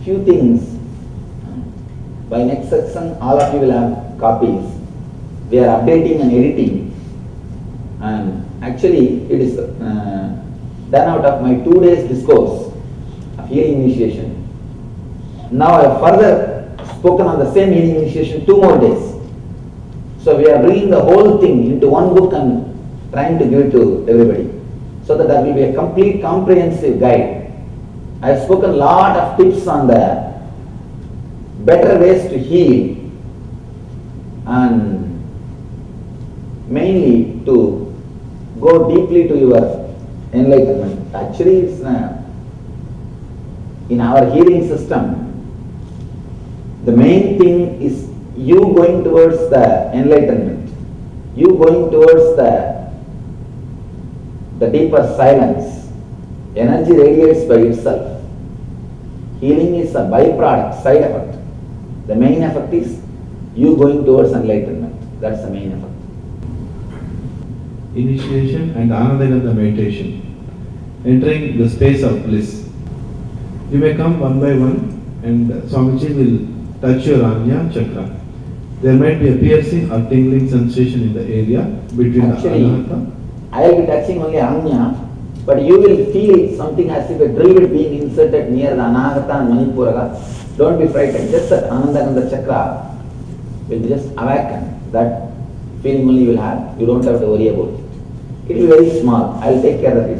few things. By next section, all of you will have copies. We are updating and editing. And actually, it is done out of my 2 days discourse of healing initiation. Now I have further spoken on the same healing initiation 2 more days. So we are bringing the whole thing into one book and trying to give it to everybody, so that there will be a complete comprehensive guide. I have spoken a lot of tips on the better ways to heal and mainly to go deeply to your enlightenment. Actually, it's in our healing system, the main thing is you going towards the enlightenment, you going towards the deeper silence. Energy radiates by itself. Healing is a byproduct, side effect. The main effect is you going towards enlightenment. That's the main effect. Initiation and Anandagandha meditation. Entering the space of bliss. You may come one by one and Swamiji will touch your Ajna chakra. There might be a piercing or tingling sensation in the area between Actually, the Anahata. I will be touching only Ajna, but you will feel something as if a drill bit being inserted near the Anahata and Manipura. Don't be frightened. Just that Anandagandha chakra will just awaken. That feeling only you will have. You don't have to worry about it. It will be very small. I will take care of it.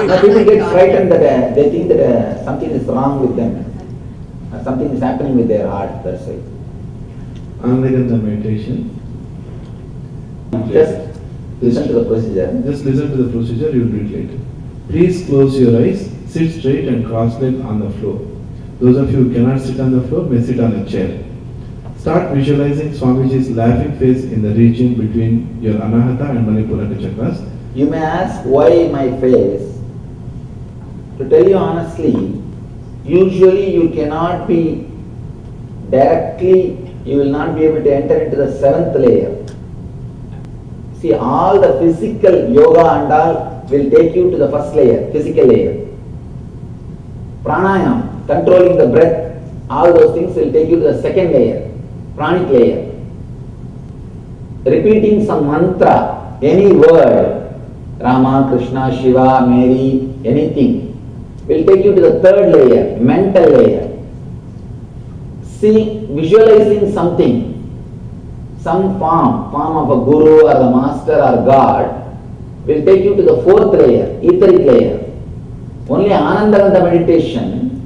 Now people get frightened that they think that something is wrong with them. Something is happening with their heart. That's why. Anandagandha meditation. Just listen to the procedure. Just listen to the procedure, you will do it later. Please close your eyes, sit straight and cross-legged on the floor. Those of you who cannot sit on the floor may sit on a chair. Start visualizing Swamiji's laughing face in the region between your Anahata and Manipuraka chakras. You may ask why my face. To tell you honestly, usually you cannot be directly, you will not be able to enter into the 7th layer. See, all the physical yoga and all will take you to the first layer, physical layer. Pranayam, controlling the breath, all those things will take you to the 2nd layer, pranic layer. Repeating some mantra, any word, Rama, Krishna, Shiva, Mary, anything, will take you to the 3rd layer, mental layer. See, visualizing something, some form of a guru or the master or God, will take you to the 4th layer, etheric layer. Only Anandagandha meditation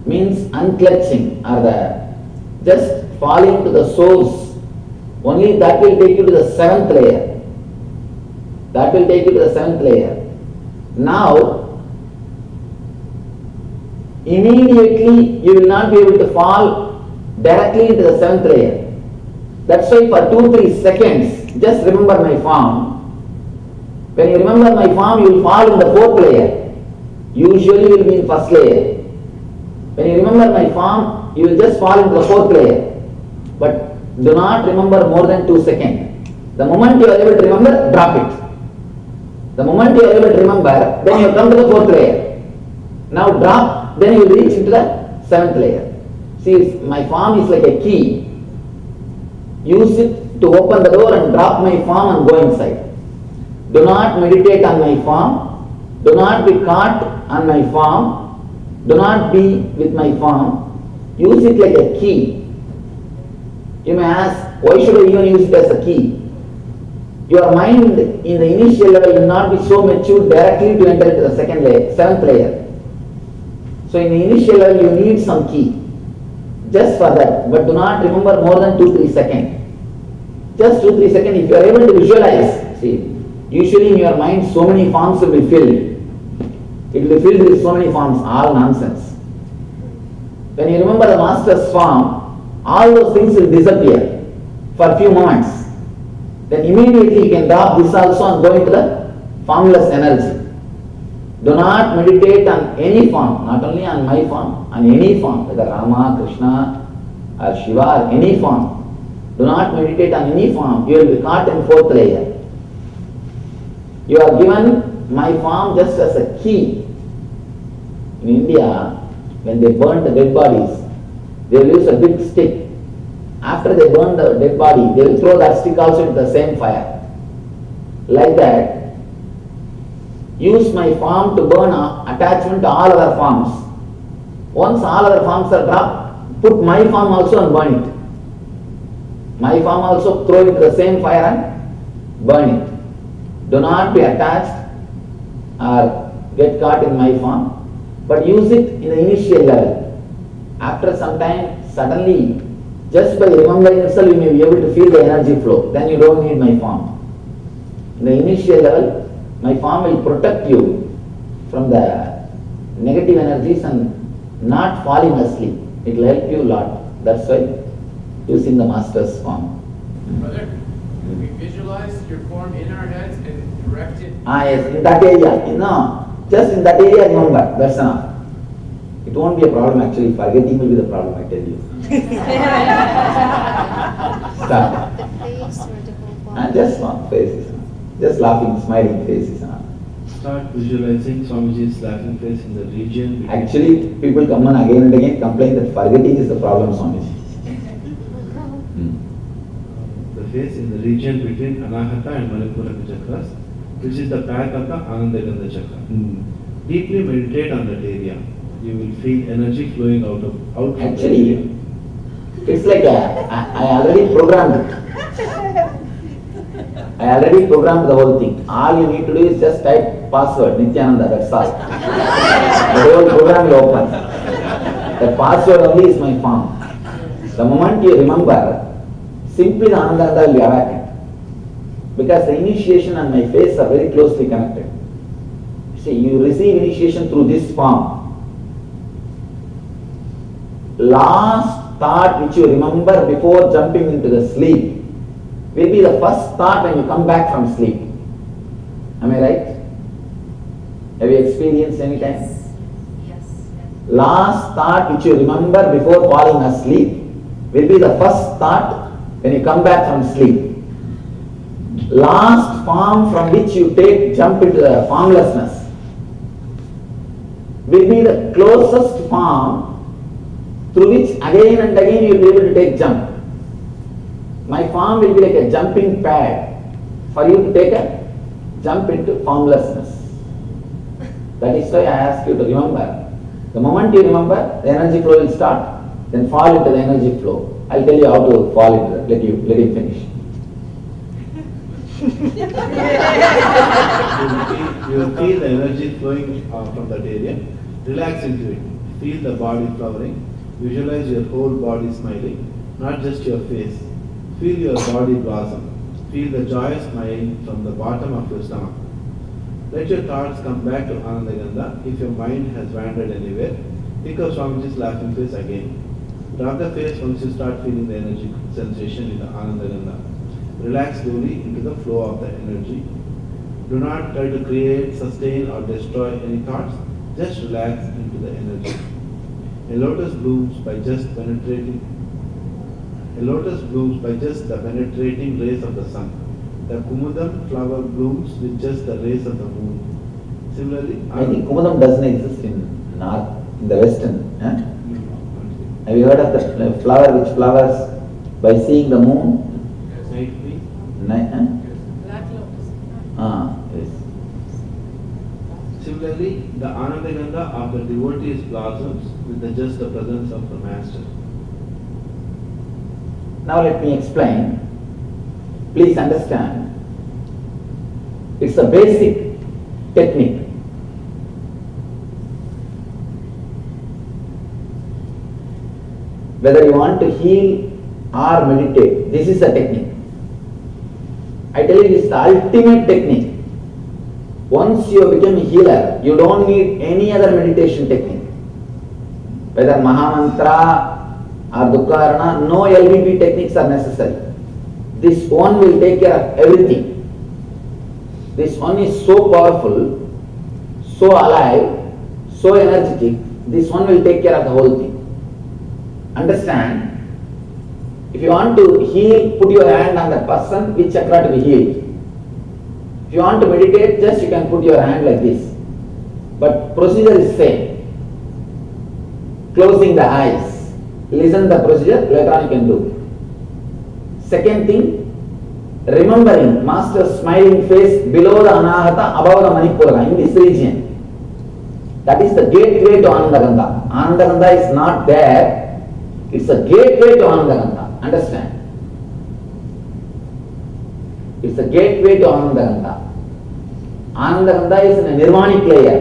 means unclutching or the just falling to the source. Only that will take you to the 7th layer. That will take you to the 7th layer. Now, immediately you will not be able to fall directly into the 7th layer. That's why for 2-3 seconds, just remember my form. When you remember my form, you will fall in the 4th layer. Usually you will be in 1st layer. When you remember my form, you will just fall into the 4th layer. But do not remember more than 2 seconds. The moment you are able to remember, drop it. The moment you are able to remember, then you come to the 4th layer. Now drop, then you will reach into the 7th layer. See, my form is like a key. Use it to open the door and drop my form and go inside. Do not meditate on my form. Do not be caught on my form. Do not be with my form. Use it like a key. You may ask, why should I even use it as a key? Your mind in the initial level will not be so mature directly to enter into the 2nd layer, 7th layer. So in the initial level you need some key. Just for that. But do not remember more than 2-3 seconds. Just 2-3 seconds, if you are able to visualize, see, usually in your mind so many forms will be filled. It will be filled with so many forms, all nonsense. When you remember the master's form, all those things will disappear for a few moments. Then immediately you can drop this also and go into the formless energy. Do not meditate on any form, not only on my form, on any form, whether Rama, Krishna or Shiva or any form. Do not meditate on any form, you will be caught in 4th layer. You are given my form just as a key. In India, when they burn the dead bodies, they will use a big stick. After they burn the dead body, they will throw that stick also into the same fire. Like that, use my form to burn attachment to all other forms. Once all other forms are dropped, put my form also and burn it. My form also throw it into the same fire and burn it. Do not be attached or get caught in my form, but use it in the initial level. After some time, suddenly, just by remembering yourself, you may be able to feel the energy flow. Then you don't need my form. In the initial level, my form will protect you from the negative energies and not falling asleep. It will help you a lot. That's why using the master's form. Brother, we visualize your form in our heads and direct it. Yes, in that area. Just in that area, remember. That's enough. It won't be a problem actually. Forgetting will be the problem, I tell you. Start. The face or the whole body? And just one face is enough. Just laughing, smiling face is enough. Start visualizing Swamiji's laughing face in the region between Actually, people come on again and again complain that forgetting is the problem, Swamiji. the face in the region between Anahata and Manipuraka chakras, which is the back of the Anandagandha chakra. Deeply meditate on that area. You will feel energy flowing out from that Actually, area. it's like I already programmed it. I already programmed the whole thing. All you need to do is just type password, Nityananda, that's all. The whole program will open. The password only is my form. The moment you remember, simply the Anandanda will be awakened. Because the initiation and my face are very closely connected. See, you receive initiation through this form. Last thought which you remember before jumping into the sleep will be the first thought when you come back from sleep. Am I right? Have you experienced any time? Yes. Last thought which you remember before falling asleep will be the first thought when you come back from sleep. Last form from which you jump into the formlessness will be the closest form through which again and again you will be able to take jump. My form will be like a jumping pad for you to take a jump into formlessness. That is why I ask you to remember. The moment you remember, the energy flow will start, then fall into the energy flow. I'll tell you how to fall into that. Let him finish. You will feel the energy flowing from that area. Relax into it. Feel the body flowering. Visualize your whole body smiling, not just your face. Feel your body blossom. Feel the joyous smile from the bottom of your stomach. Let your thoughts come back to Anandagandha. If your mind has wandered anywhere, think of Swamiji's laughing face again. Drop the face once you start feeling the energy sensation in the Anandagandha. Relax slowly into the flow of the energy. Do not try to create, sustain or destroy any thoughts. Just relax into the energy. A lotus blooms by just the penetrating rays of the sun. The kumudam flower blooms with just the rays of the moon. Similarly, I think Kumudam doesn't exist in North, in the Western. Have you heard of the flower which flowers by seeing the moon? Night queen. Black lotus. Yes. Similarly, the Anandagandha of the devotees blossoms with just the presence of the Master. Now let me explain. Please understand. It's a basic technique. Whether you want to heal or meditate, this is a technique. I tell you, this is the ultimate technique. Once you become a healer, you don't need any other meditation technique. Whether Mahamantra or Dukkharana, no LVP techniques are necessary. This one will take care of everything. This one is so powerful, so alive, so energetic. This one will take care of the whole thing. Understand? If you want to heal, put your hand on the person, which chakra to be healed. If you want to meditate, just you can put your hand like this. But procedure is same. Closing the eyes. Listen the procedure, later on you can do. Second thing, remembering Master's smiling face below the Anahata, above the Manipura, in this region. That is the gateway to Anandagandha. Anandagandha is not there. It's a gateway to Anandagandha. Understand? It's a gateway to Anandagandha. Anandagandha is in a nirvanic layer.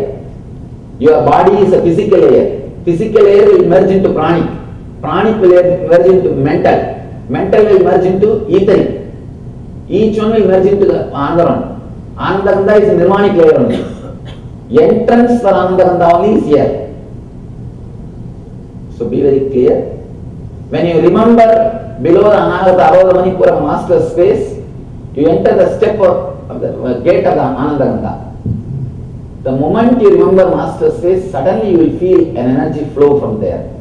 Your body is a physical layer. Physical layer will merge into pranic. Pranic will merge into mental. Mental will merge into etheric. Each one will merge into the another one. Anandagandha is a nirvanic layer only. Entrance for Anandagandha only is here. So be very clear. When you remember below the Anahata, above the Manipura Master's space, you enter the step of the gate of the Anandagandha. The moment you remember Master's face, suddenly you will feel an energy flow from there.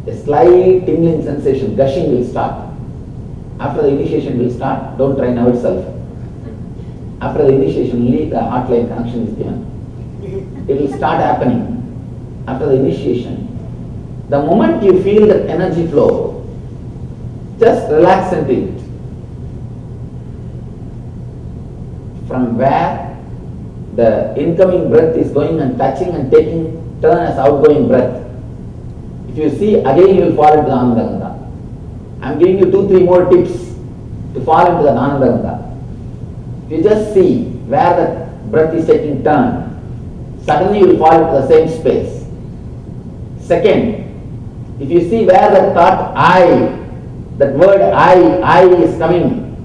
A slight tingling sensation, gushing will start. After the initiation will start, don't try now itself. After the initiation only the heart line connection is given. It will start happening after the initiation. The moment you feel that energy flow, just relax into it. From where the incoming breath is going and touching and taking turn as outgoing breath. If you see, again you will fall into the Anandagandha. I am giving you 2-3 more tips to fall into the Anandagandha. If you just see where the breath is taking turn, suddenly you will fall into the same space. Second, if you see where the thought I, that word I is coming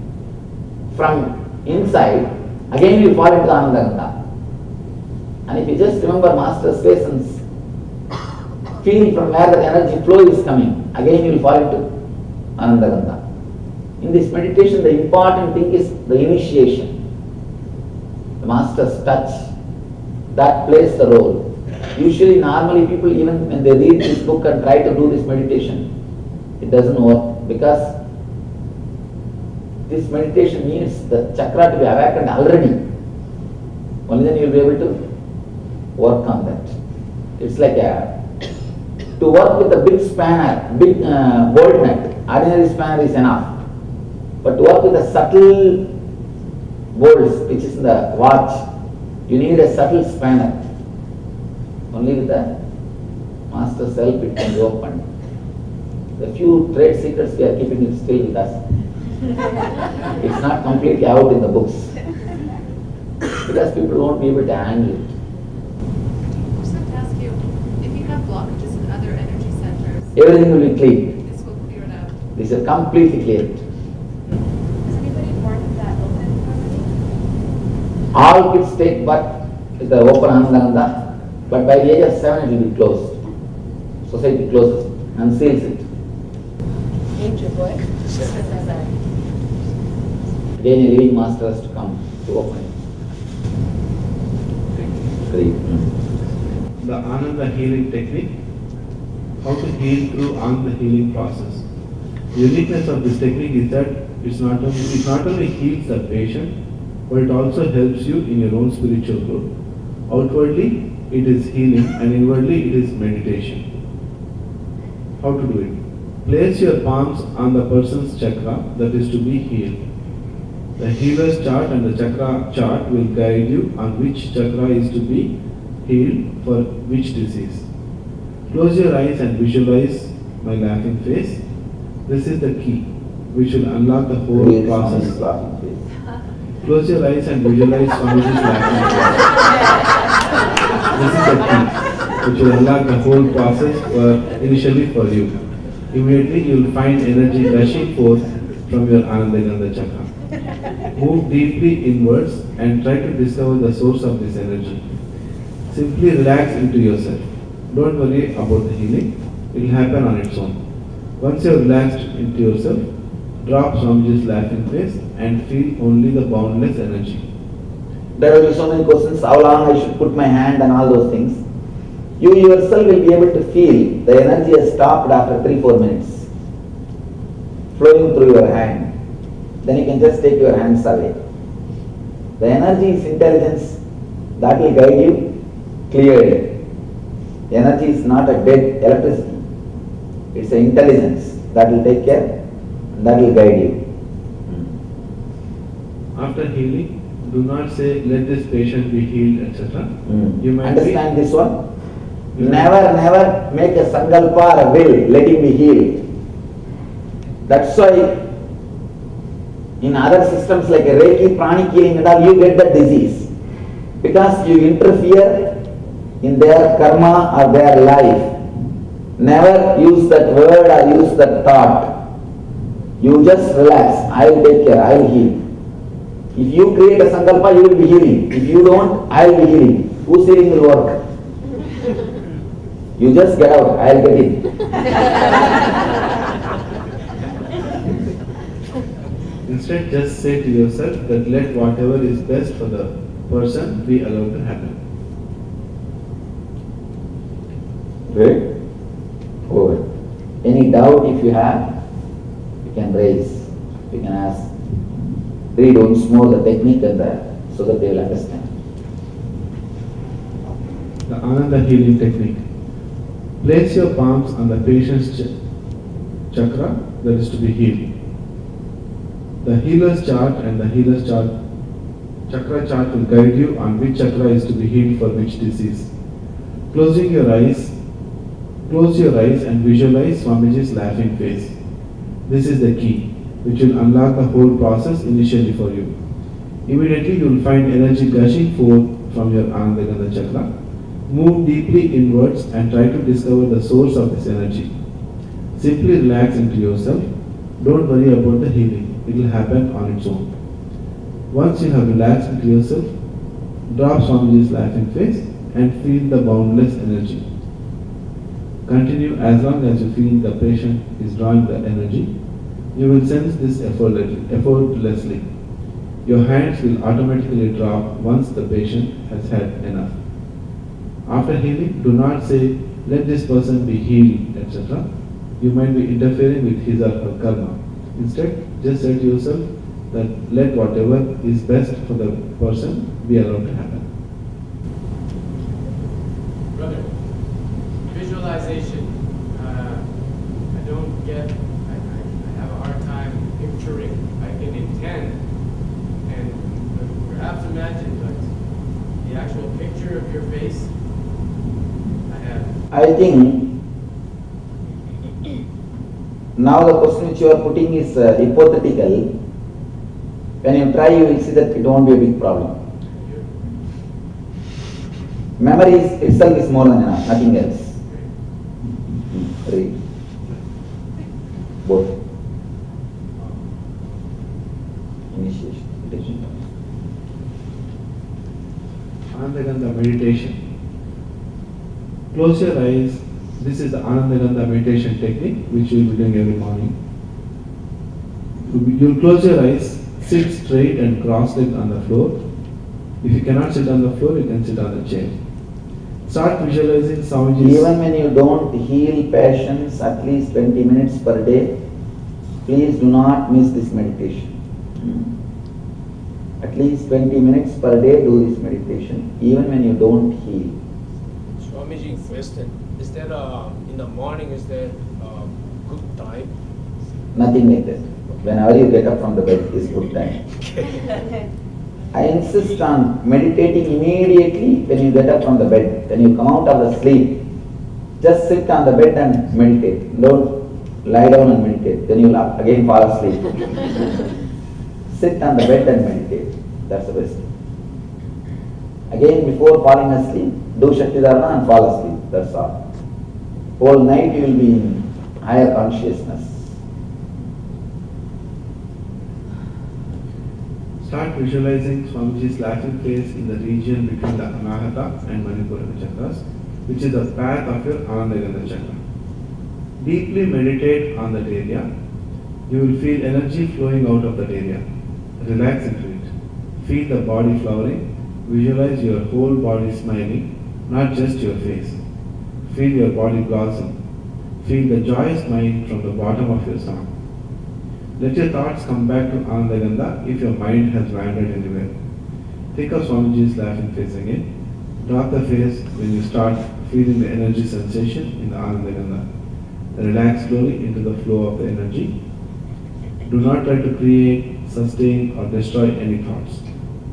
from inside, again you will fall into the Anandagandha. And if you just remember Master's face and feel from where the energy flow is coming, again you will fall into Anandagandha. In this meditation, the important thing is the initiation. The Master's touch, that plays the role. Usually, normally people, even when they read this book and try to do this meditation, it doesn't work, because this meditation needs the chakra to be awakened already. Only then you will be able to work on that. It's like to work with a big spanner, big bolt nut, ordinary spanner is enough. But to work with a subtle bolts, which is in the watch, you need a subtle spanner. Only with the Master's help it can be opened. The few trade secrets we are keeping it still with us. It's not completely out in the books. Because people won't be able to handle it. I just have to ask you, if you have blockages in other energy centers, Everything will be clean. this will clear it out. This is completely cleared. Is anybody born with that open already? All kids take birth with the open Anandagandha, but by the age of 7 it will be closed. Society closes it and seals it. Angel boy. Again a living master has to come to open it. Great. The Ananda healing technique, how to heal through Ananda healing process. The uniqueness of this technique is that it not only heals the patient, but it also helps you in your own spiritual growth. Outwardly, it is healing, and inwardly, it is meditation. How to do it? Place your palms on the person's chakra that is to be healed. The healer's chart and the chakra chart will guide you on which chakra is to be healed for which disease. Close your eyes and visualize my laughing face. This is the key which will unlock the whole Real process. Swami's laughing face. Close your eyes and visualize Swamiji's laughing face. This is the key which will unlock the whole process initially for you. Immediately you will find energy rushing forth from your Anandagandha chakra. Move deeply inwards and try to discover the source of this energy. Simply relax into yourself. Don't worry about the healing. It will happen on its own. Once you have relaxed into yourself, drop Swamiji's laughing face and feel only the boundless energy. There will be so many questions, how long I should put my hand and all those things. You yourself will be able to feel the energy has stopped after 3-4 minutes, flowing through your hand. Then you can just take your hands away. The energy is intelligence that will guide you clearly. Energy is not a dead electricity. It's an intelligence that will take care and that will guide you. After healing, do not say, let this patient be healed, etc. You might Understand this one? You Never make a sankalpa or a will, let him be healed. That's why in other systems like a Reiki, pranic healing and all, you get the disease. Because you interfere in their karma or their life. Never use that word or use that thought. You just relax. I will take care, I will heal. If you create a sankalpa, you will be healing. If you don't, I will be healing. Whose healing will work? You just get out, I will get in. Instead, just say to yourself that let whatever is best for the person be allowed to happen. Good. Over. Any doubt if you have, you can raise. You can ask. Read once more the technique and so that they will understand. The Ananda healing technique. Place your palms on the patient's chakra that is to be healed. The healer's chart and the healer's chart, chakra chart will guide you on which chakra is to be healed for which disease. Close your eyes and visualize Swamiji's laughing face. This is the key, which will unlock the whole process initially for you. Immediately you will find energy gushing forth from your Anandagandha chakra. Move deeply inwards and try to discover the source of this energy. Simply relax into yourself. Don't worry about the healing. It will happen on its own. Once you have relaxed into yourself, drop Swamiji's laughing face and feel the boundless energy. Continue as long as you feel the patient is drawing the energy. You will sense this effortlessly. Your hands will automatically drop once the patient has had enough. After healing, do not say, let this person be healed, etc. You might be interfering with his or her karma. Instead, just say to yourself that let whatever is best for the person be allowed to happen. Brother, visualization. I don't get, I have a hard time picturing. I can intend and perhaps imagine, but the actual picture of your face, I have. I think now the question which you are putting is hypothetical. When you try, you will see that it won't be a big problem. Memory itself is more than enough, nothing else. Read. Both. Initiation. Anandagandha meditation. Close your eyes. This is the Anandagandha meditation technique which we will be doing every morning. You'll close your eyes, sit straight and cross-legged on the floor. If you cannot sit on the floor, you can sit on the chair. Start visualizing Swamiji's. Even when you don't heal patients at least 20 minutes per day, please do not miss this meditation. At least 20 minutes per day do this meditation, even when you don't heal. Swamiji, question. Is there in the morning, is there good time? Nothing like that. Whenever you get up from the bed is good time. I insist on meditating immediately when you get up from the bed. When you come out of the sleep, just sit on the bed and meditate. Don't lie down and meditate. Then you will again fall asleep. Sit on the bed and meditate. That's the best. Again, before falling asleep, do Shakti Dharana and fall asleep. That's all. Whole night you will be in higher consciousness. Start visualizing Swamiji's laughing face in the region between the Anahata and Manipura chakras, which is the path of your Anandagandha chakra. Deeply meditate on that area. You will feel energy flowing out of that area. Relax into it. Feel the body flowering. Visualize your whole body smiling, not just your face. Feel your body blossom. Feel the joyous smile from the bottom of your stomach. Let your thoughts come back to Anandagandha if your mind has wandered anywhere. Think of Swamiji's laughing face again. Drop the face when you start feeling the energy sensation in the Ananda Gandha. Relax slowly into the flow of the energy. Do not try to create, sustain or destroy any thoughts.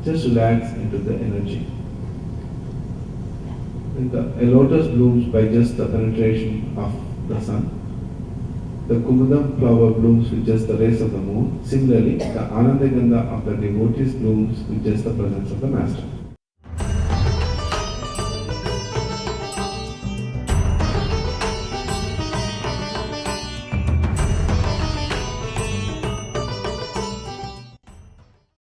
Just relax into the energy. A lotus blooms by just the penetration of the sun. The Kumudam flower blooms with just the rays of the moon. Similarly, the Ananda Gandha of the devotees blooms with just the presence of the Master.